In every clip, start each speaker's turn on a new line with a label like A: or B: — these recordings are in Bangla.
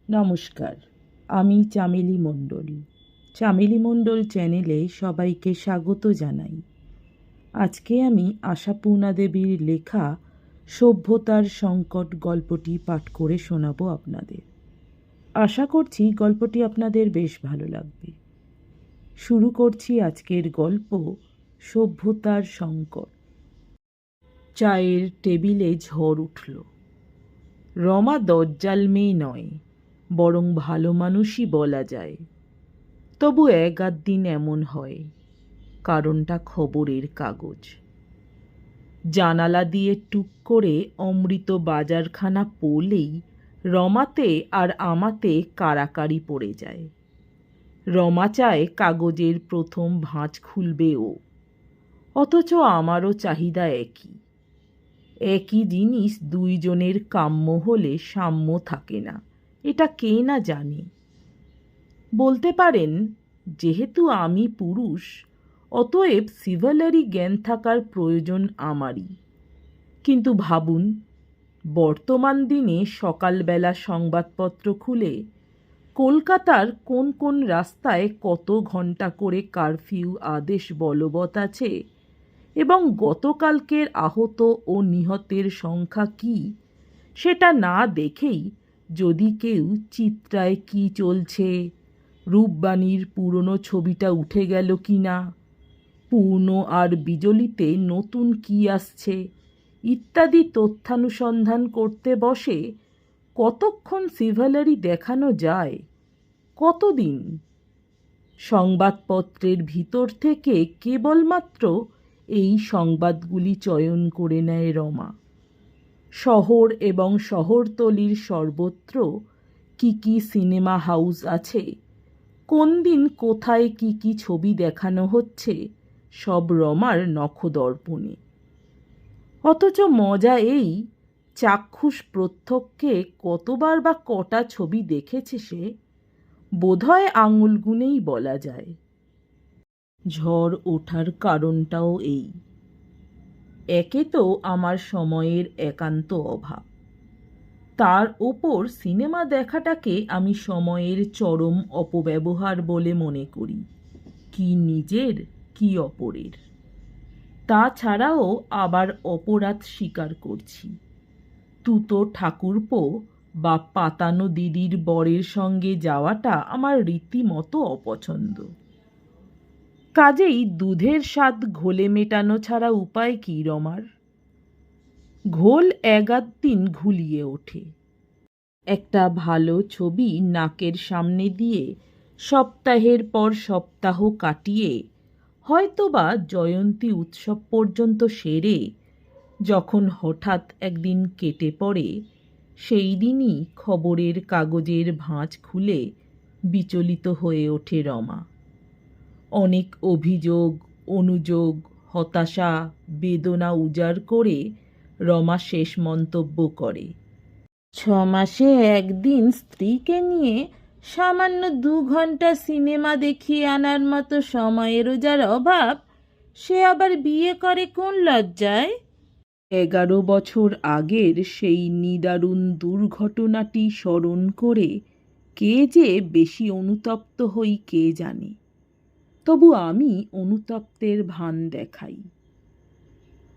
A: নমস্কার, আমি চামেলি মণ্ডল। চামেলি মণ্ডল চ্যানেলে সবাইকে স্বাগত জানাই। আজকে আমি আশাপূর্ণা দেবীর লেখা সভ্যতার সংকট গল্পটি পাঠ করে শোনাবো আপনাদের। আশা করছি গল্পটি আপনাদের বেশ ভালো লাগবে। শুরু করছি আজকের গল্প, সভ্যতার সংকট। চায়ের টেবিলে ঝড় উঠল। রমা দজ্জাল মেয়ে নয়, বরং ভালো মানুষই বলা যায়। তবু এক আধ দিন এমন হয়, কারণটা খবরের কাগজ। জানালা দিয়ে টুক করে অমৃত বাজারখানা পড়লেই রমাতে আর আমাতে কারাকারি পড়ে যায়। রমা চায় কাগজের প্রথম ভাঁজ খুলবে ও, অথচ আমারও চাহিদা একই। একই জিনিস দুইজনের কাম্য হলে সাম্য থাকে না, এটা কে না জানে। বলতে পারেন, যেহেতু আমি পুরুষ, অতএব সিভালারি জ্ঞান থাকার প্রয়োজন আমারই। কিন্তু ভাবুন, বর্তমান দিনে সকালবেলা সংবাদপত্র খুলে কলকাতার কোন কোন রাস্তায় কত ঘন্টা করে কারফিউ আদেশ বলবৎ আছে এবং গতকালকের আহত ও নিহতের সংখ্যা কী, সেটা না দেখেই যদি কেউ চিত্রায় কি চলছে, রূপবাণীর পুরনো ছবিটা উঠে গেল কি না, পূর্ণ আর বিজলিতে নতুন কি আসছে ইত্যাদি তথ্যানুসন্ধান করতে বসে, কতক্ষণ সিভালারি দেখানো যায়, কতদিন? সংবাদপত্রের ভিতর থেকে কেবলমাত্র এই সংবাদগুলি চয়ন করে নেয় রমা। শহর এবং শহরতলির সর্বত্র কি কি সিনেমা হাউস আছে, কোন দিন কোথায় কি কি ছবি দেখানো হচ্ছে, সব রমার নখদর্পণে। অথচ মজা এই, চাক্ষুষ প্রত্যক্ষে কতবার বা কটা ছবি দেখেছে সে, বোধহয় আঙুল গুনেই বলা যায়। ঝড় ওঠার কারণটাও এই। একে তো আমার সময়ের একান্ত অভাব, তার ওপর সিনেমা দেখাটাকে আমি সময়ের চরম অপব্যবহার বলে মনে করি, কি নিজের কি অপরের। তাছাড়াও আবার অপরাধ স্বীকার করছি, তুতো ঠাকুরপো বা পাতানো দিদির বরের সঙ্গে যাওয়াটা আমার রীতিমতো অপছন্দ। কাজেই দুধের স্বাদ ঘোলে মেটানো ছাড়া উপায় কি রমার? ঘোল এগাদ দিন ঘুলিয়ে ওঠে। একটা ভালো ছবি নাকের সামনে দিয়ে সপ্তাহের পর সপ্তাহ কাটিয়ে হয়তোবা জয়ন্তী উৎসব পর্যন্ত সেরে যখন হঠাৎ একদিন কেটে পড়ে, সেই দিনই খবরের কাগজের ভাঁজ খুলে বিচলিত হয়ে ওঠে রমা। অনেক অভিযোগ, অনুযোগ, হতাশা, বেদনা উজাড় করে রমা শেষ মন্তব্য করে, 6 মাসে একদিন স্ত্রীকে নিয়ে সামান্য 2 ঘন্টা সিনেমা দেখিয়ে আনার মতো সময়েরও যার অভাব, সে আবার বিয়ে করে কোন লজ্জায়? 11 বছর আগের সেই নিদারুণ দুর্ঘটনাটি স্মরণ করে কে যে বেশি অনুতপ্ত হই কে জানে। তবু আমি অনুতপ্তের ভান দেখাই।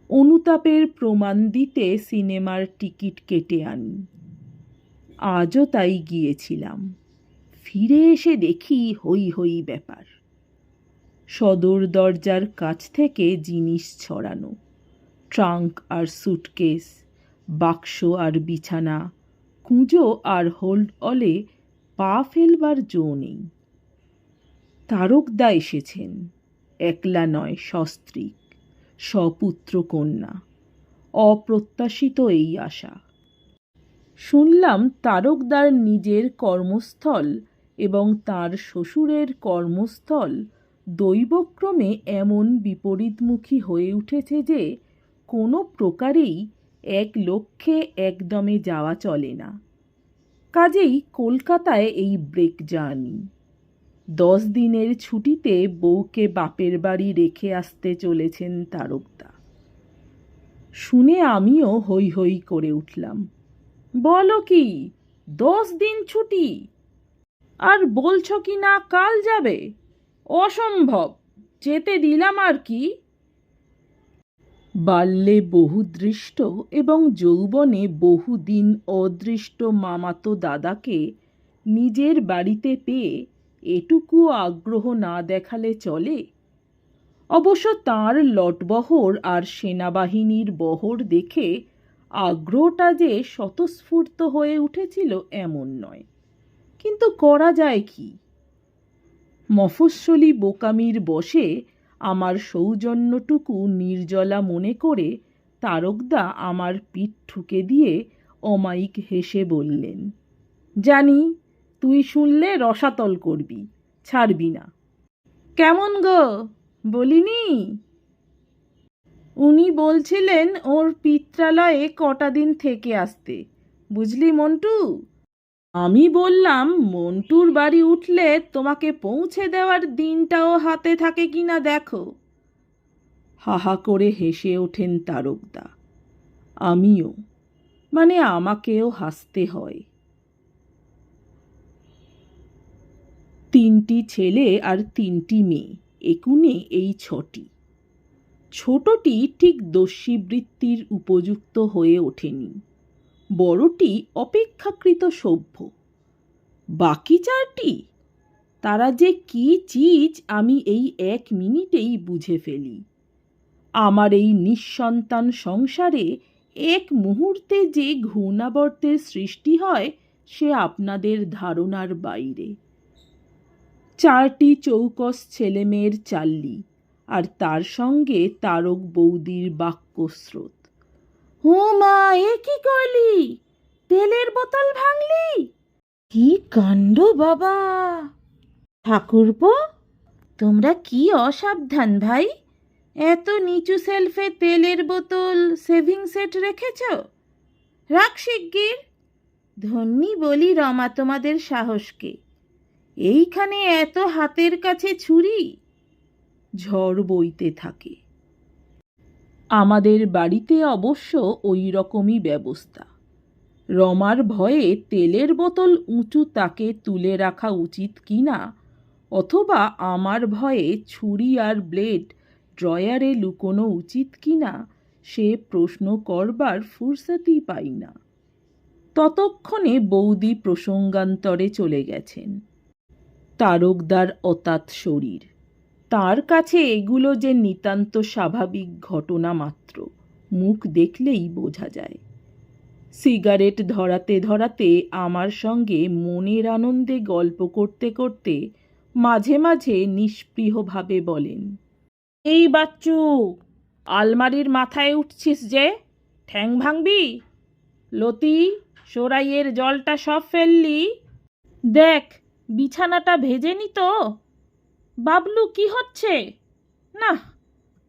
A: অনুতাপের প্রমাণ দিতে সিনেমার টিকিট কেটে আনি। আজও তাই গিয়েছিলাম। ফিরে এসে দেখি হই হই ব্যাপার। সদর দরজার কাছ থেকে জিনিস ছড়ানো, ট্রাঙ্ক আর সুটকেস, বাক্স আর বিছানা, কুঁজো আর হোল্ড অলে পা ফেলবার জো নেই। তারকদা এসেছেন, একলা নয়, সস্ত্রীক, সপুত্র কন্যা। অপ্রত্যাশিত এই আশা। শুনলাম তারকদার নিজের কর্মস্থল এবং তার শ্বশুরের কর্মস্থল দৈবক্রমে এমন বিপরীতমুখী হয়ে উঠেছে যে কোনো প্রকারেই এক লক্ষ্যে একদমে যাওয়া চলে না। কাজেই কলকাতায় এই ব্রেক জার্নি। 10 দিনের ছুটিতে বউকে বাপের বাড়ি রেখে আসতে চলেছেন তারকদা। শুনে আমিও হৈ হৈ করে উঠলাম। বলো কি, 10 দিন ছুটি, আর বলছো কি না কাল যাবে? অসম্ভব, যেতে দিলাম আর কি। বাল্যে বহুদৃষ্ট এবং যৌবনে বহুদিন অদৃষ্ট মামাতো দাদাকে নিজের বাড়িতে পেয়ে এটুকু আগ্রহ না দেখালে চলে? অবশ্য তাঁর লটবহর আর সেনাবাহিনীর বহর দেখে আগ্রহটা যে স্বতঃস্ফূর্ত হয়ে উঠেছিল এমন নয়, কিন্তু করা যায় কি? মফস্বলী বোকামির বশে আমার সৌজন্যটুকু নির্জলা মনে করে তারকদা আমার পিঠ ঠুকে দিয়ে অমায়িক হেসে বললেন, জানি তুই শুনলে রসাতল করবি, ছাড়বি না। কেমন গো, বলিনি? উনি বলছিলেন ওর পিত্রালয়ে কটা দিন থেকে আসতে, বুঝলি মন্টু। আমি বললাম, মন্টুর বাড়ি উঠলে তোমাকে পৌঁছে দেওয়ার দিনটাও হাতে থাকে কিনা দেখো। হাহা করে হেসে ওঠেন তারকদা। আমিও, মানে আমাকেও হাসতে হয়। 3টি ছেলে আর 3টি মেয়ে, একুনে এই 6টি। ছোটটি ঠিক দস্যিবৃত্তির উপযুক্ত হয়ে ওঠেনি, বড়টি অপেক্ষাকৃত সভ্য। বাকি 4টি, তারা যে কি চিজ আমি এই 1 মিনিটেই বুঝে ফেলি। আমার এই নিঃসন্তান সংসারে এক মুহূর্তে যে ঘূর্ণাবর্তের সৃষ্টি হয় সে আপনাদের ধারণার বাইরে। 4টি চৌকস ছেলেমেয়ের চাল্লি, আর তার সঙ্গে তারক বৌদির বাক্যস্রোত। ও মা, এ কি করলি? তেলের বোতল ভাঙলি? কি কাণ্ড বাবা! ঠাকুরপো, তোমরা কি অসাবধান ভাই! এত নিচু সেলফে তেলের বোতল, সেভিং সেট রেখেছ। রাখ শিগগির। ধন্যি বলি রমা তোমাদের সাহসকে, এইখানে এত হাতের কাছে ছুরি। ঝড় বইতে থাকে। আমাদের বাড়িতে অবশ্য ওই রকমই ব্যবস্থা। রমার ভয়ে তেলের বোতল উঁচু তাকে তুলে রাখা উচিত কিনা, অথবা আমার ভয়ে ছুরি আর ব্লেড ড্রয়ারে লুকোনো উচিত কিনা, সে প্রশ্ন করবার ফুরসতই পাই না। ততক্ষণে বৌদি প্রসঙ্গান্তরে চলে গেছেন। তারকদার অতাত শরীর, তার কাছে এগুলো যে নিতান্ত স্বাভাবিক ঘটনা মাত্র, মুখ দেখলেই বোঝা যায়। সিগারেট ধরাতে ধরাতে আমার সঙ্গে মনের আনন্দে গল্প করতে করতে মাঝে মাঝে নিস্পৃহভাবে বলেন, এই বাচ্চু, আলমারির মাথায় উঠছিস যে, ঠ্যাং ভাঙবি? লতি, সরাইয়ের জলটা সব ফেললি? দেখ বিছানাটা ভেজেনি তো? বাবলু, কি হচ্ছে? না,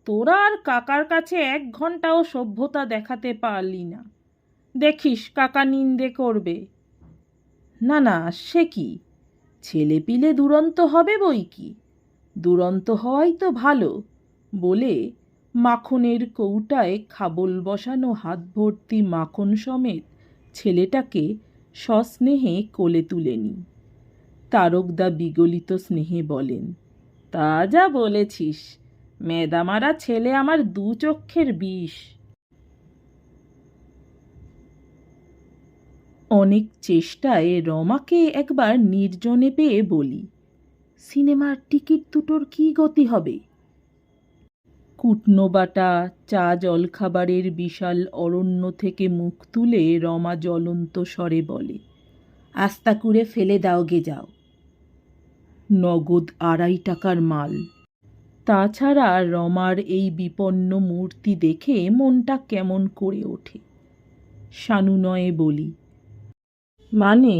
A: তোরা আর কাকার কাছে 1 ঘন্টাও সভ্যতা দেখাতে পারলি না। দেখিস কাকা নিন্দে করবে। না না, সে কি, ছেলেপিলে দুরন্ত হবে বই কি, দুরন্ত হওয়াই তো ভালো বলে মাখনের কৌটায় খাবল বসানো হাত ভর্তি মাখন সমেত ছেলেটাকে সস্নেহে কোলে তুলে নি। তারকদা বিগলিত স্নেহে বলেন, তা যা বলেছিস, মেদামারা ছেলে আমার 2 চক্ষের বিষ। অনেক চেষ্টায় রমাকে একবার নির্জনে পেয়ে বলি, সিনেমার টিকিট দুটোর কি গতি হবে? কুটনো বাটা চা জলখাবারের বিশাল অরণ্য থেকে মুখ তুলে রমা জ্বলন্ত স্বরে বলে, আস্তা করে ফেলে দাও গে যাও। নগদ 2.5 টাকার মাল। তাছাড়া রমার এই বিপন্ন মূর্তি দেখে মনটা কেমন করে ওঠে। সানুনয়ে বলি, মানে?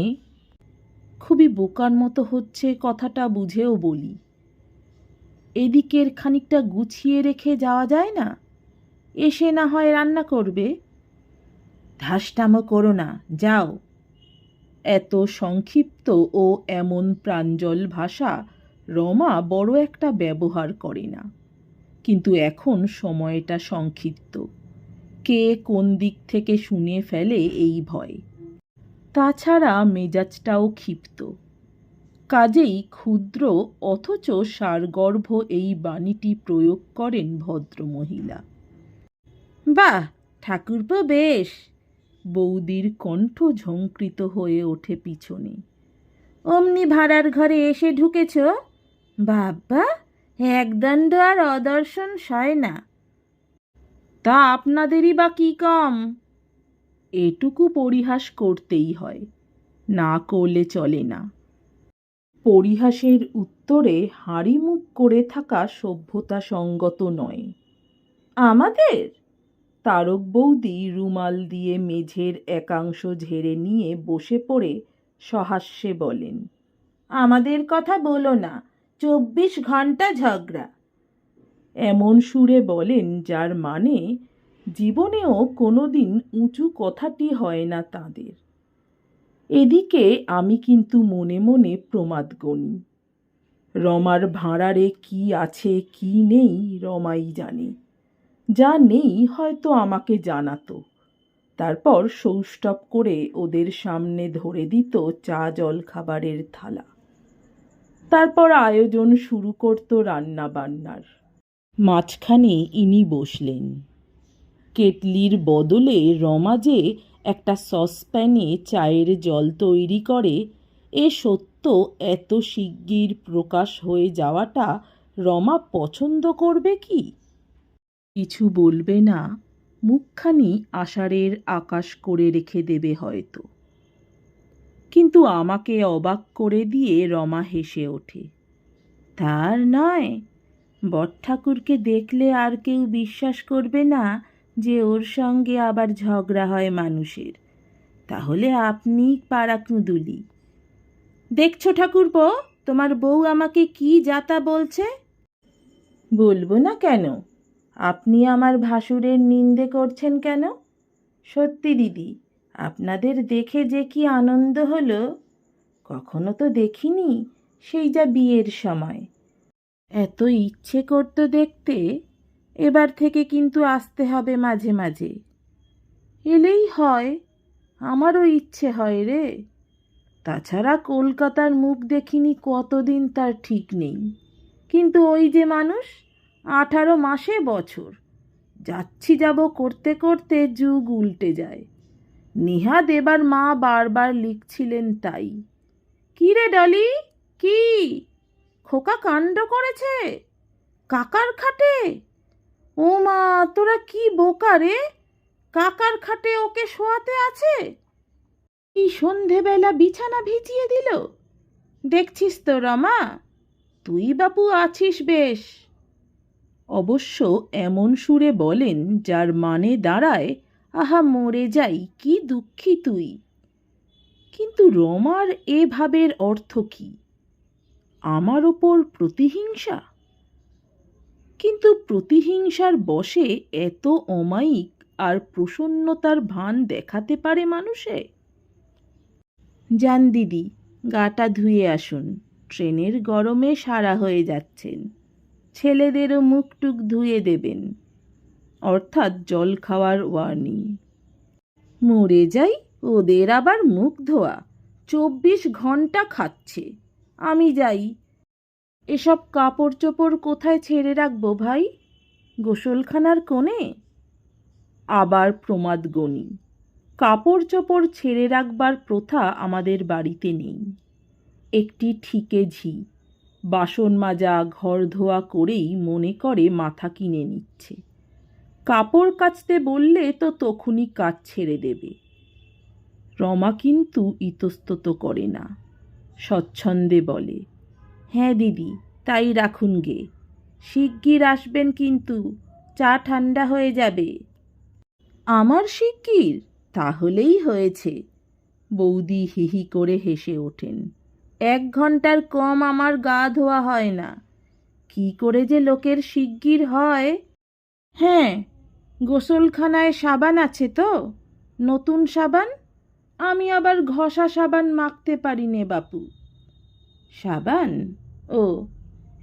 A: খুবই বোকার মতো হচ্ছে কথাটা বুঝেও বলি, এদিকের খানিকটা গুছিয়ে রেখে যাওয়া যায় না? এসে না হয় রান্না করবে। ধাসটামো করো না, যাও। এত সংক্ষিপ্ত ও এমন প্রাঞ্জল ভাষা রমা বড় একটা ব্যবহার করে না, কিন্তু এখন সময়টা সংক্ষিপ্ত, কে কোন দিক থেকে শুনে ফেলে এই ভয়। তাছাড়া মেজাজটাও ক্ষিপ্ত। কাজেই ক্ষুদ্র অথচ সারগর্ভ এই বাণীটি প্রয়োগ করেন ভদ্রমহিলা। বাহ, ঠাকুরপো বেশ। বৌদির কণ্ঠ ঝঙ্কৃত হয়ে ওঠে পিছনে। অমনি ভাড়ার ঘরে এসে ঢুকেছ? বাবা, একদণ্ড আর অদর্শন সয় না। তা আপনাদেরই বা কি কম? এটুকু পরিহাস করতেই হয়, না করলে চলে না। পরিহাসের উত্তরে হাঁড়ি মুখ করে থাকা সভ্যতা সঙ্গত নয়। আমাদের? তারক বৌদি রুমাল দিয়ে মেঝের একাংশ ঝেড়ে নিয়ে বসে পড়ে সহাস্যে বলেন, আমাদের কথা বলো না, 24 ঘন্টা ঝগড়া। এমন সুরে বলেন যার মানে জীবনেও কোনোদিন উঁচু কথাটি হয় না তাঁদের। এদিকে আমি কিন্তু মনে মনে প্রমাদ গণি। রমার ভাঁড়ারে কি আছে কি নেই রমাই জানে। যা নেই হয়তো আমাকে জানাতো, তারপর সৌষ্ঠব করে ওদের সামনে ধরে দিত চা জল খাবারের থালা। তারপর আয়োজন শুরু করত রান্না বান্নার। মাঝখানে ইনি বসলেন। কেটলির বদলে রমা যে একটা সসপ্যানে চায়ের জল তৈরি করে, এ সত্য এত শিগগির প্রকাশ হয়ে যাওয়াটা রমা পছন্দ করবে কি? কিছু বলবে না, মুখখানি আষাঢ়ের আকাশ করে রেখে দেবে হয়তো। কিন্তু আমাকে অবাক করে দিয়ে রমা হেসে ওঠে। তার নয়, বড়ঠাকুরকে দেখলে আর কেউ বিশ্বাস করবে না যে ওর সঙ্গে আবার ঝগড়া হয় মানুষের। তাহলে আপনি পাড়াকুঁদুলি। দেখছো ঠাকুরপো, তোমার বউ আমাকে কি যাতা বলছে? বলবো না কেন? আপনি আমার ভাসুরের নিন্দে করছেন কেন? সত্যি দিদি, আপনাদের দেখে যে কি আনন্দ হলো, কখনো তো দেখিনি, সেই যা বিয়ের সময়। এত ইচ্ছে করতো দেখতে, এবার থেকে কিন্তু আসতে হবে মাঝে মাঝে। এলেই হয়, আমারও ইচ্ছে হয় রে। তাছাড়া কলকাতার মুখ দেখিনি কতদিন তার ঠিক নেই। কিন্তু ওই যে মানুষ, 18 মাসে বছর, যাচ্ছি যাব করতে করতে যুগ উল্টে যায়। নেহাত এবার মা বারবার লিখছিলেন তাই। কি রে ডলি, কি খোকা কাণ্ড করেছে? কাকার খাটে? ও মা, তোরা কি বোকা রে! কাকার খাটে ওকে শোয়াতে আছে? এই সন্ধেবেলা বিছানা ভিজিয়ে দিল। দেখছিস তো রমা, তুই বাপু আছিস বেশ। অবশ্য এমন সুরে বলেন যার মানে দাঁড়ায়, আহা মরে যাই, কি দুঃখী তুই। কিন্তু রমার এ ভাবের অর্থ কি? আমার ওপর প্রতিহিংসা? কিন্তু প্রতিহিংসার বশে এত অমায়িক আর প্রসন্নতার ভান দেখাতে পারে মানুষে? যান দিদি, গাটা ধুয়ে আসুন, ট্রেনের গরমে সারা হয়ে যাচ্ছেন। ছেলেদেরও মুখটুক ধুয়ে দেবেন, অর্থাৎ জল খাওয়ার ওয়ার্নিং। মরে যাই, ওদের আবার মুখ ধোয়া, 24 ঘন্টা খাচ্ছে। আমি যাই। এসব কাপড় চোপড় কোথায় ছেড়ে রাখবো ভাই? গোসলখানার কোণে? আবার প্রমাদ গণি। কাপড় চোপড় ছেড়ে রাখবার প্রথা আমাদের বাড়িতে নেই। একটি ঠিকে ঝি বাসন মাজা ঘর ধোয়া করেই মনে করে মাথা কিনে নিচ্ছে। কাপড় কাচতে বললে তো তখনই কাজ ছেড়ে দেবে। রমা কিন্তু ইতস্তত করে না, স্বচ্ছন্দে বলে, হ্যাঁ দিদি, তাই রাখুন গে। শিগগির আসবেন কিন্তু, চা ঠান্ডা হয়ে যাবে। আমার শিগগির? তাহলেই হয়েছে। বৌদি হিহি করে হেসে ওঠেন। 1 ঘন্টার কম আমার গা ধোয়া হয় না। কি করে যে লোকের শিগগির হয়। হ্যাঁ, গোসলখানায় সাবান আছে তো? নতুন সাবান? আমি আবার ঘষা সাবান মাখতে পারি নে বাপু। সাবান? ও,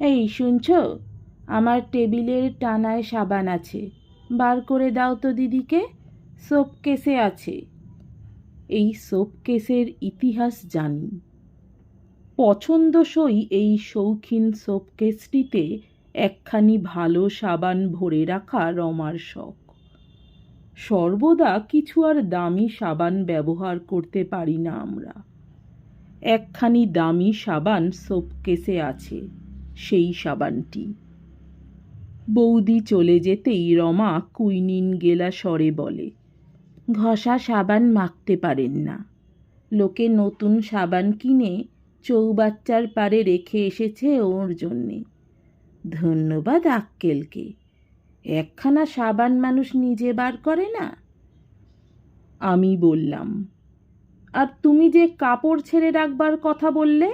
A: এই শুনছ, আমার টেবিলের টানায় সাবান আছে, বার করে দাও তো দিদিকে, সোপ কেসে আছে। এই সোপকেসের ইতিহাস জানি। পছন্দসই এই শৌখিন সোপকেসটিতে একখানি ভালো সাবান ভরে রাখা রমার শখ। সর্বদা কিছু আর দামি সাবান ব্যবহার করতে পারি না আমরা। একখানি দামি সাবান সোপকেসে আছে, সেই সাবানটি। বৌদি চলে যেতেই রমা কুইনিন গেলা স্বরে বলে, ঘষা সাবান মাখতে পারেন না। লোকে নতুন সাবান কিনে চৌবাচ্চার পারে রেখে এসেছে ওর জন্যে। ধন্যবাদ আক্কেলকে, একখানা সাবান মানুষ নিজে বার করে না। আমি বললাম, আর তুমি যে কাপড় ছেড়ে রাখবার কথা বললে,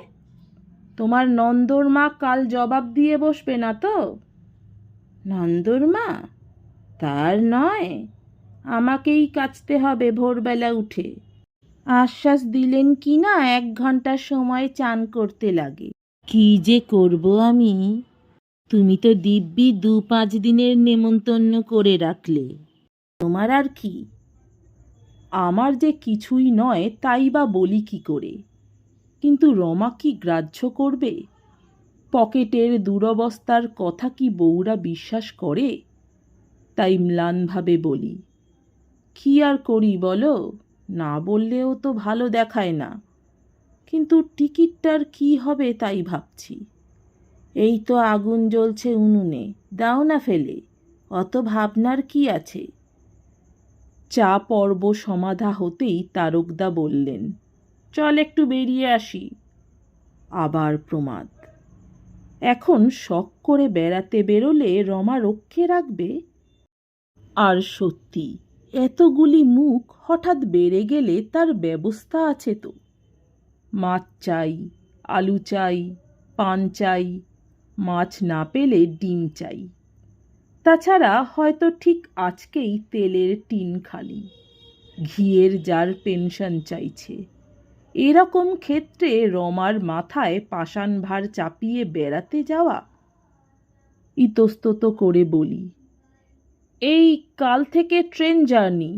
A: তোমার নন্দর মা কাল জবাব দিয়ে বসবে না তো? নন্দর মা? তার নয়, আমাকেই কাচতে হবে ভোরবেলা উঠে। আশ্বাস দিলেন কি না 1 ঘন্টা সময় চান করতে লাগে। কি যে করব আমি? তুমি তো দিব্যি 2-5 দিনের নেমন্তন্ন করে রাখলে। তোমার আর কি? আমার যে কিছুই নয় তাই বা বলি কি করে? কিন্তু রমা কি গ্রাহ্য করবে? পকেটের দুরবস্থার কথা কি বউরা বিশ্বাস করে? তাই ম্লানভাবে বলি, কি আর করি বলো? না বললেও তো ভালো দেখায় না। কিন্তু টিকিটটার কি হবে তাই ভাবছি। এই তো আগুন জ্বলছে উনুনে, দাও না ফেলে, অত ভাবনার কি আছে? চা পর্ব সমাধা হতেই তারকদা বললেন, চল একটু বেরিয়ে আসি। আবার প্রমাদ। এখন শখ করে বেড়াতে বেরোলে রমা রক্ষে রাখবে? আর সত্যি এতগুলি মুখ হঠাৎ বেড়ে গেলে তার ব্যবস্থা আছে তো। মাছ চাই, আলু চাই, পান চাই, মাছ না পেলে ডিম চাই। তাছাড়া হয়তো ঠিক আজকেই তেলের টিন খালি, ঘিয়ের জার পেনশন চাইছে। এরকম ক্ষেত্রে রমার মাথায় পাষাণ ভার চাপিয়ে বেড়াতে যাওয়া? ইতস্তত করে বলি, এই কাল থেকে ট্রেন জার্নি,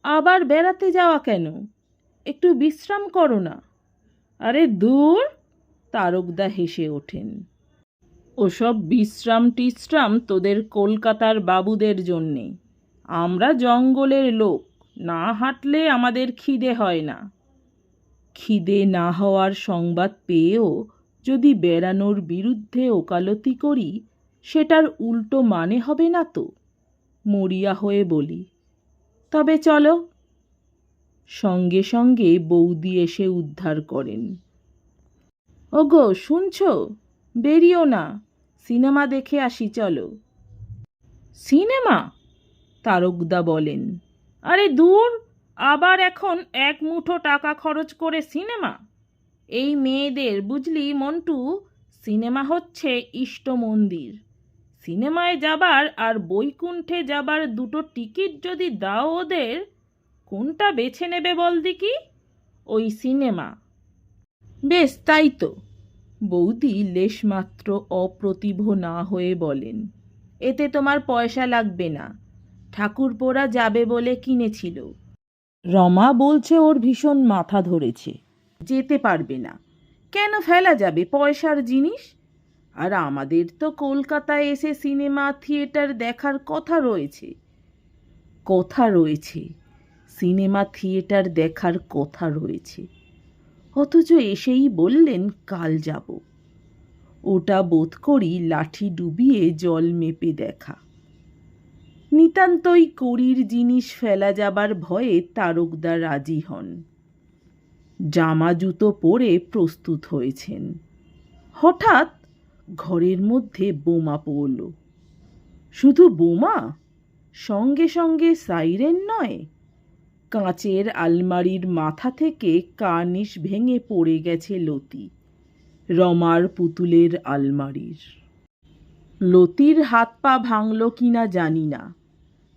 A: আবার বেড়াতে যাওয়া কেন? একটু বিশ্রাম করো না। আরে দূর, তারকদা হেসে ওঠেন। ওসব বিশ্রাম টিশ্রাম তোদের কলকাতার বাবুদের জন্যে। আমরা জঙ্গলের লোক, না হাঁটলে আমাদের খিদে হয় না। খিদে না হওয়ার সংবাদ পেয়েও যদি বেড়ানোর বিরুদ্ধে ওকালতি করি, সেটার উল্টো মানে হবে না তো? মরিয়া হয়ে বলি, তবে চলো। সঙ্গে সঙ্গে বৌদি এসে উদ্ধার করেন। ওগো শুনছো, বেরিও না, সিনেমা দেখে আসি চলো। সিনেমা? তারকদা বলেন, আরে দূর, আবার এখন 1 মুঠো টাকা খরচ করে সিনেমা? এই মেয়েদের বুঝলি মন্টু, সিনেমা হচ্ছে ইষ্ট মন্দির। সিনেমায় যাবার আর বৈকুণ্ঠে যাবার 2টো টিকিট যদি দাও ওদের, কোনটা বেছে নেবে বল দেখি? ওই সিনেমা। বেশ তাই তো। বৌদি লেশমাত্র অপ্রতিভ না হয়ে বলেন, এতে তোমার পয়সা লাগবে না, ঠাকুরপোরা যাবে বলে কিনেছিল। রমা বলছে ওর ভীষণ মাথা ধরেছে, যেতে পারবে না। কেন ফেলা যাবে পয়সার জিনিস? আর আমাদের তো কলকাতায় এসে সিনেমা থিয়েটার দেখার কথা রয়েছে। কথা রয়েছে, সিনেমা থিয়েটার দেখার কথা রয়েছে, অথচ এসেই বললেন কাল যাব। ওটা বোধ করি লাঠি ডুবিয়ে জল মেপে দেখা। নিতান্তই কড়ির জিনিস ফেলা যাবার ভয়ে তারকদা রাজি হন। জামা জুতো পরে প্রস্তুত হয়েছেন। হঠাৎ ঘরের মধ্যে বোমা পড়ল। শুধু বোমা, সঙ্গে সঙ্গে সাইরেন নয়, কাঁচের আলমারির মাথা থেকে কার্নিশ ভেঙে পড়ে গেছে লতি, রমার পুতুলের আলমারির। লতির হাত পা ভাঙল কিনা জানি না,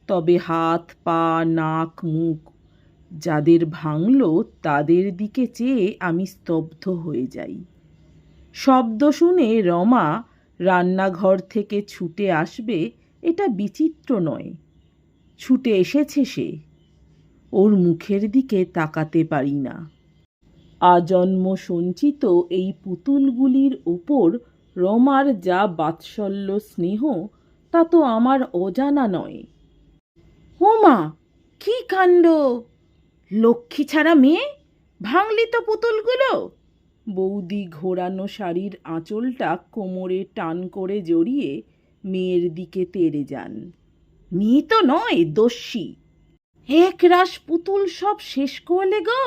A: তবে হাত পা নাক মুখ যাদের ভাঙল তাদের দিকে চেয়ে আমি স্তব্ধ হয়ে যাই। শব্দ শুনে রমা রান্নাঘর থেকে ছুটে আসবে এটা বিচিত্র নয়। ছুটে এসেছে সে। ওর মুখের দিকে তাকাতে পারি না। আজন্ম সঞ্চিত এই পুতুলগুলির ওপর রমার যা বাৎসল্য স্নেহ তা তো আমার অজানা নয়। ওমা, কি কাণ্ড! লক্ষ্মী ছাড়া মেয়ে, ভাঙলি তো পুতুলগুলো। বৌদি ঘোরানো শাড়ির আঁচলটা কোমরে টান করে জড়িয়ে মেয়ের দিকে তেড়ে যান। মেয়ে তো নয়, দস্যি। এক রাশ পুতুল সব শেষ করলে গো।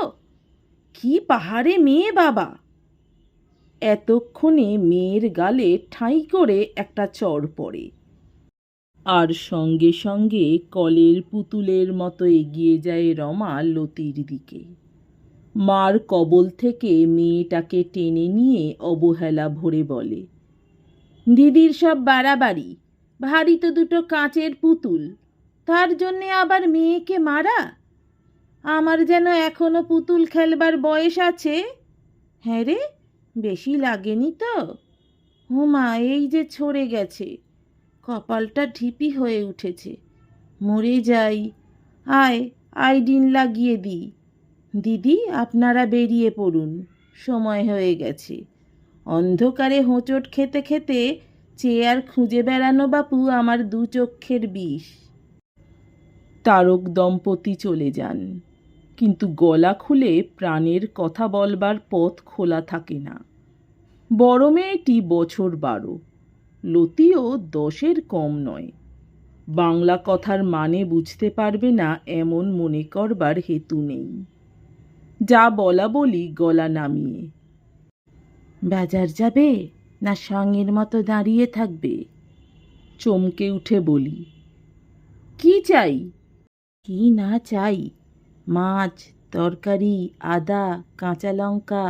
A: কি পাহাড়ে মেয়ে বাবা! এতক্ষণে মেয়ের গালে ঠাঁই করে একটা চড় পড়ে, আর সঙ্গে সঙ্গে কলের পুতুলের মতো এগিয়ে যায় রমা লতির দিকে। মার কবল থেকে মেয়েটাকে টেনে নিয়ে অবহেলা ভরে বলে, দিদির সব বাড়াবাড়ি, ভারী তো দুটো কাঁচের পুতুল, তার জন্যে আবার মেয়েকে মারা। আমার যেন এখনো পুতুল খেলবার বয়স আছে। হ্যাঁ রে, বেশি লাগেনি তো? হুমা, এই যে ছড়ে গেছে, কপালটা ঢিপি হয়ে উঠেছে। মরে যাই। আয়, আইডিন লাগিয়ে দিই। দিদি, আপনারা বেরিয়ে পড়ুন, সময় হয়ে গেছে। অন্ধকারে হোঁচট খেতে খেতে চেয়ার খুঁজে বেড়ানো বাপু আমার দু চক্ষের বিষ। তারক দম্পতি চলে যান, কিন্তু গলা খুলে প্রাণের কথা বলবার পথ খোলা থাকে না। বড় মেয়েটি বছর 12, লতিও 10-এর কম নয়। বাংলা কথার মানে বুঝতে পারবে না এমন মনে করবার হেতু নেই। যা বলা বলি গলা নামিয়ে। বাজার যাবে না সঙ্গের মতো দাঁড়িয়ে থাকবে? চমকে উঠে বলি, কি চাই? কি না চাই? মাছ, তরকারি, আদা, কাঁচা লঙ্কা,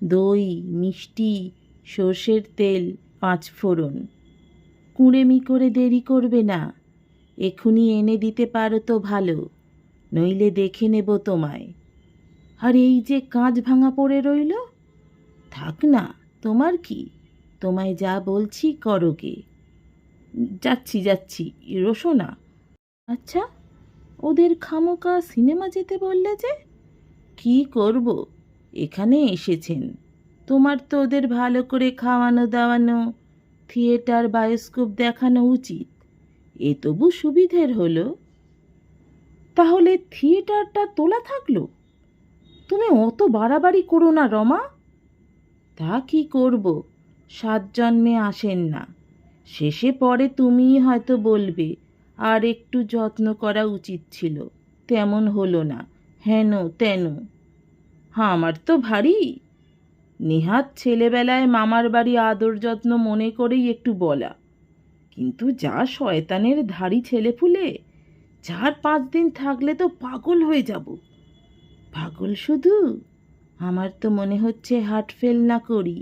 A: দই, মিষ্টি, সর্ষের তেল, 5 ফোড়ন। কুঁড়েমি করে দেরি করবে না, এক্ষুনি এনে দিতে পারো তো ভালো, নইলে দেখে নেব তোমায়। আর এই যে কাঁচ ভাঙা পড়ে রইল, থাক না, তোমার কি, তোমায় যা বলছি করো গে। যাচ্ছি যাচ্ছি, রোশো না। আচ্ছা, ওদের খামোকা সিনেমা যেতে বললে যে? কি করব, এখানে এসেছেন, তোমার তো ওদের ভালো করে খাওয়ানো দাওয়ানো, থিয়েটার বায়োস্কোপ দেখানো উচিত। এ তবু সুবিধের হলো। তাহলে থিয়েটারটা তোলা থাকলো? তুমি অত বাড়াবাড়ি করো না রমা। তা কি করব, 7 জন্মে আসেন না, শেষে পরে তুমিই হয়তো বলবে আর একটু যত্ন করা উচিত ছিল, তেমন হলো না, হেন তেন। আমার তো ভারী। নেহাত ছেলেবেলায় মামার বাড়ি আদর যত্ন মনে করেই একটু বলা, কিন্তু যা শয়তানের ধাড়ি ছেলেপুলে, 4-5 দিন থাকলে তো পাগল হয়ে যাব। পাগল শুধু? আমার তো মনে হচ্ছে হার্ট ফেল না করি।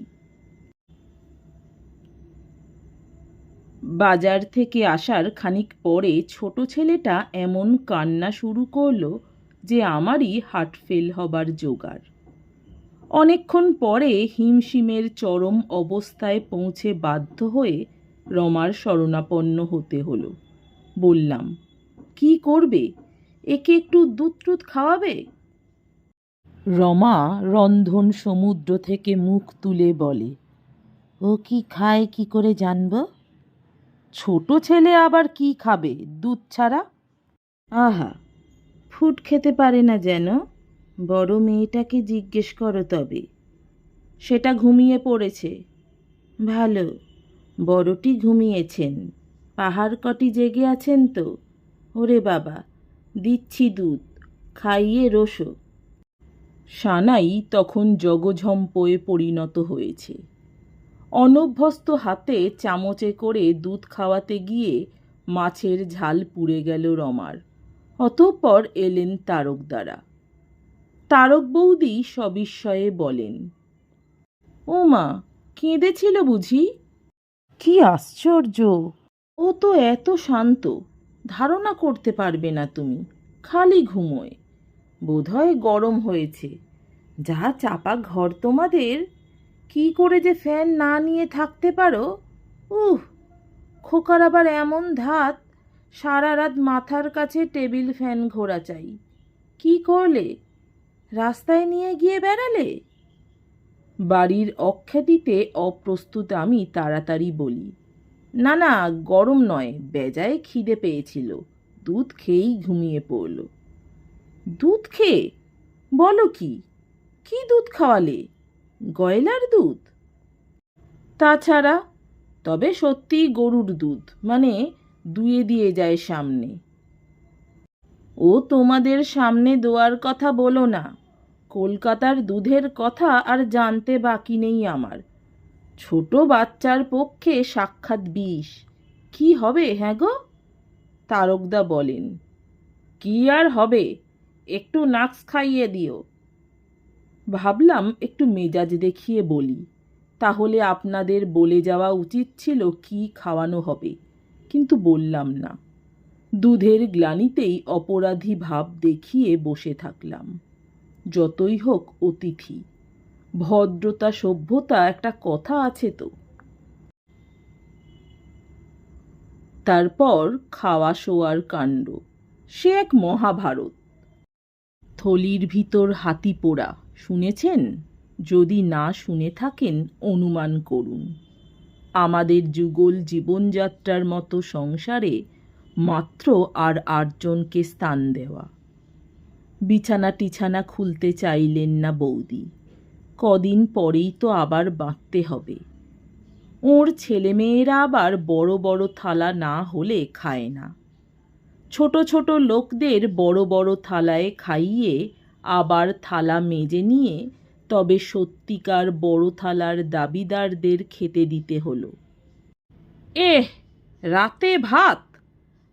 A: বাজার থেকে আসার খানিক পরে ছোট ছেলেটা এমন কান্না শুরু করলো যে আমারই হার্ট ফেল হবার জোগাড়। অনেকক্ষণ পরে হিমশিমের চরম অবস্থায় পৌঁছে বাধ্য হয়ে রমার শরণাপন্ন হতে হলো। বললাম, কি করবে, একে একটু দুধ টুধ খাওয়াবে? রমা রন্ধন সমুদ্র থেকে মুখ তুলে বলে, ও কি খায় কি করে জানব? ছোট ছেলে আবার কি খাবে দুধ ছাড়া? আহা, ফুড খেতে পারে না যেন? বড় মেয়েটাকে জিজ্ঞেস করো তবে। সেটা ঘুমিয়ে পড়েছে। ভালো, বড়টি ঘুমিয়েছেন, পাহাড় কটি জেগে আছেন তো। ওরে বাবা, দিচ্ছি দুধ, খাইয়ে রোসো। সানাই তখন জগঝম্পয়ে পরিণত হয়েছে। অনভ্যস্ত হাতে চামচে করে দুধ খাওয়াতে গিয়ে মাছের ঝাল পুড়ে গেল রমার। অতঃপর এলেন তারকদারা। তারক বৌদি সবিস্ময়ে বলেন, ও মা, কেঁদেছিল বুঝি? কি আশ্চর্য! ও তো এত শান্ত, ধারণা করতে পারবে না তুমি, খালি ঘুমোয়। বোধহয় গরম হয়েছে। যা চাপা ঘর তোমাদের, কি করে যে ফ্যান না নিয়ে থাকতে পারো! উহ, খোকার আবার এমন ধাত, সারা রাত মাথার কাছে টেবিল ফ্যান ঘোরা চাই। কি করলে? রাস্তায় নিয়ে গিয়ে বেড়ালে? বাড়ির অখ্যাতিতে অপ্রস্তুত আমি তাড়াতাড়ি বলি, না না, গরম নয়, বেজায় খিদে পেয়েছিল, দুধ খেয়েই ঘুমিয়ে পড়ল। দুধ খেয়ে? বলো কি? কি দুধ খাওয়ালে? গয়লার দুধ? তাছাড়া? তবে সত্যিই গরুর দুধ, মানে দুয়ে দিয়ে যায় সামনে। ও তোমাদের সামনে দোয়ার কথা বলো না, কলকাতার দুধের কথা আর জানতে বাকি নেই আমার। ছোট বাচ্চার পক্ষে সাক্ষাৎ বিষ। কি হবে হ্যাঁ গো? তারকদা বলেন, কি আর হবে, একটু নাক্স খাইয়ে দিও। ভাবলাম একটু মেজাজ দেখিয়ে বলি, তাহলে আপনাদের বলে যাওয়া উচিত ছিল কি খাওয়ানো হবে, কিন্তু বললাম না। দুধের গ্লানিতেই অপরাধী ভাব দেখিয়ে বসে থাকলাম। যতই হোক অতিথি, ভদ্রতা সভ্যতা একটা কথা আছে তো। তারপর খাওয়া শোয়ার কাণ্ড, সে এক মহাভারত। থলির ভিতর হাতি পোড়া শুনেছেন? যদি না শুনে থাকেন অনুমান করুন। আমাদের যুগল জীবনযাত্রার মতো সংসারে মাত্র আর 8 জনকে স্থান দেওয়া। বিছানা টিছানা খুলতে চাইলেন না বৌদি, কদিন পরেই তো আবার বাঁধতে হবে। ওর ছেলেমেয়েরা আবার বড় বড় থালা না হলে খায় না। ছোট ছোট লোকদের বড় বড় থালায় খাইয়ে আবার থালা মেজে নিয়ে তবে সত্যিকার বড় থালার দাবিদারদের খেতে দিতে হলো। রাতে ভাত?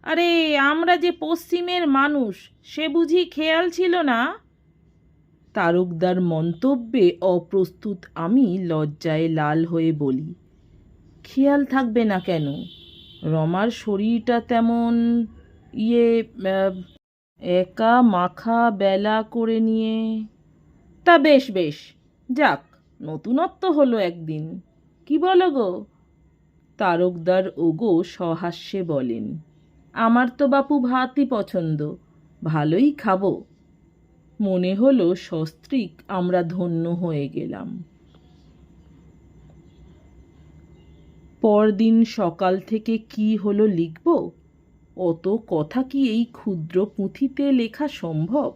A: আরে আমরা যে পশ্চিমের মানুষ, সে বুঝি খেয়াল ছিল না? তারকদার মন্তব্যে অপ্রস্তুত আমি লজ্জায় লাল হয়ে বলি, খেয়াল থাকবে না কেন? রমার শরীরটা তেমন একা মাখা বেলা করে নিয়ে। তা বেশ বেশ, যাক, নতুনত্ব হলো একদিন, কি বলো গো? তারকদার ওগো সহাস্যে বলেন, আমার তো বাপু ভাতই পছন্দ, ভালোই খাবো। মনে হলো সস্ত্রীক আমরা ধন্য হয়ে গেলাম। পরদিন সকাল থেকে কি হলো লিখব? অত কথা কি এই ক্ষুদ্র পুঁথিতে লেখা সম্ভব?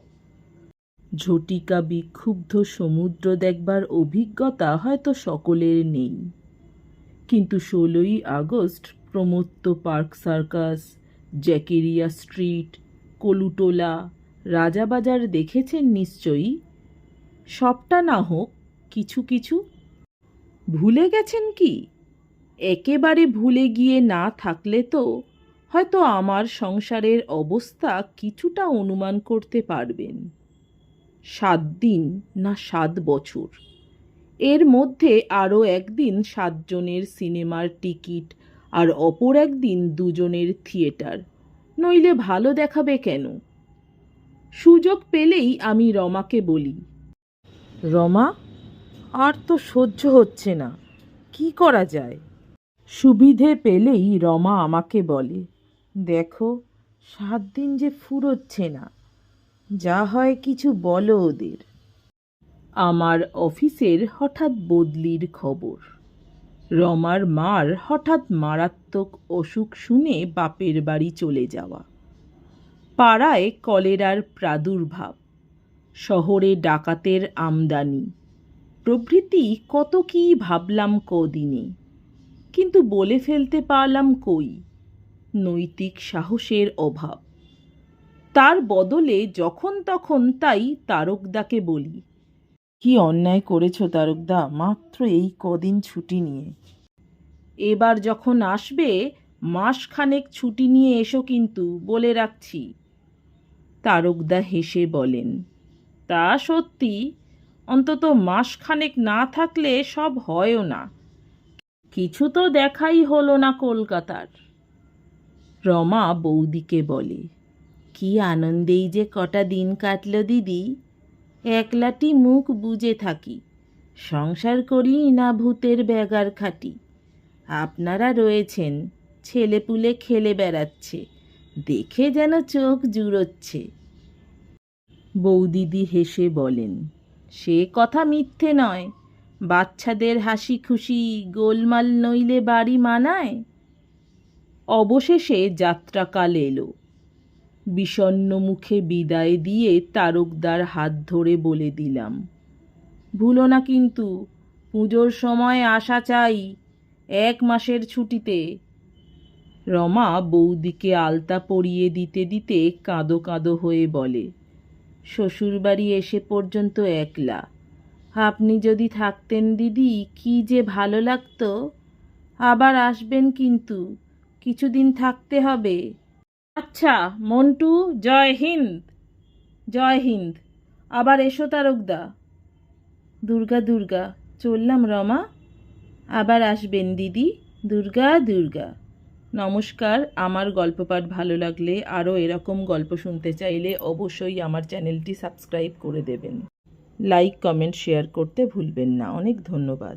A: ঝটিকা বিক্ষুব্ধ সমুদ্র দেখবার অভিজ্ঞতা হয়তো সকলের নেই, কিন্তু 16ই আগস্ট প্রমত্ত পার্ক সার্কাস, জ্যাকেরিয়া স্ট্রিট, কলুটোলা, রাজাবাজার দেখেছেন নিশ্চয়ই। সবটা না হোক, কিছু কিছু। ভুলে গেছেন কি? একেবারে ভুলে গিয়ে না থাকলে তো হয়তো আমার সংসারের অবস্থা কিছুটা অনুমান করতে পারবেন। 7 দিন না 7 বছর, এর মধ্যে আরও একদিন 7 জনের সিনেমার টিকিট, আর অপর একদিন 2 জনের থিয়েটার, নইলে ভালো দেখাবে কেন? সুযোগ পেলেই আমি রমাকে বলি, রমা, আর তো সহ্য হচ্ছে না, কি করা যায়? সুবিধে পেলেই রমা আমাকে বলে, দেখো, 7 দিন যে ফুরোচ্ছে না, যা হয় কিছু বলো ওদের। আমার অফিসের হঠাৎ বদলির খবর, রমার মার হঠাৎ মারাত্মক অসুখ শুনে বাপের বাড়ি চলে যাওয়া, পাড়ায় কলেরার প্রাদুর্ভাব, শহরে ডাকাতের আমদানি প্রভৃতি কত কী ভাবলাম কদিনে, কিন্তু বলে ফেলতে পারলাম কই, নৈতিক সাহসের অভাব। তার বদলে যখন তখন তাই তারকদাকে বলি, কি অন্যায় করেছ তারকদা, মাত্র এই কদিন ছুটি নিয়ে। এবার যখন আসবে মাসখানেক ছুটি নিয়ে এসো কিন্তু, বলে রাখছি। তারকদা হেসে বলেন, তা সত্যি, অন্তত মাসখানেক না থাকলে সব হয়ও না, কিছু তো দেখাই হলো না কলকাতার। রমা বৌদিকে বলে, কি আনন্দেই যে কটা দিন কাটল দিদি, একলাটি মুখ বুজে থাকি, সংসার করি না ভূতের ব্যাগার খাটি। আপনারা রয়েছেন, ছেলেপুলে খেলে বেড়াচ্ছে, দেখে যেন চোখ জুড়োচ্ছে। বৌদিদি হেসে বলেন, সে কথা মিথ্যে নয়, বাচ্চাদের হাসি খুশি গোলমাল নইলে বাড়ি মানায়। অবশেষে যাত্রাকাল এলো। বিষণ্ণ মুখে বিদায় দিয়ে তারকদার হাত ধরে বলে দিলাম, ভুলো না কিন্তু, পুজোর সময় আসা চাই, 1 মাসের ছুটিতে। রমা বৌদিকে আলতা পরিয়ে দিতে দিতে কাঁদো কাঁদো হয়ে বলে, শ্বশুরবাড়ি এসে পর্যন্ত একলা, আপনি যদি থাকতেন দিদি কি যে ভালো লাগতো। আবার আসবেন কিন্তু, কিছুদিন থাকতে হবে। আচ্ছা মন্টু, জয় হিন্দ। জয় হিন্দ। আবার এসো তারকদা। দুর্গা দুর্গা। চললাম রমা, আবার আসবেন দিদি। দুর্গা দুর্গা। নমস্কার। আমার গল্প পাঠ ভালো লাগলে, আরও এরকম গল্প শুনতে চাইলে অবশ্যই আমার চ্যানেলটি সাবস্ক্রাইব করে দেবেন। লাইক কমেন্ট শেয়ার করতে ভুলবেন না। অনেক ধন্যবাদ।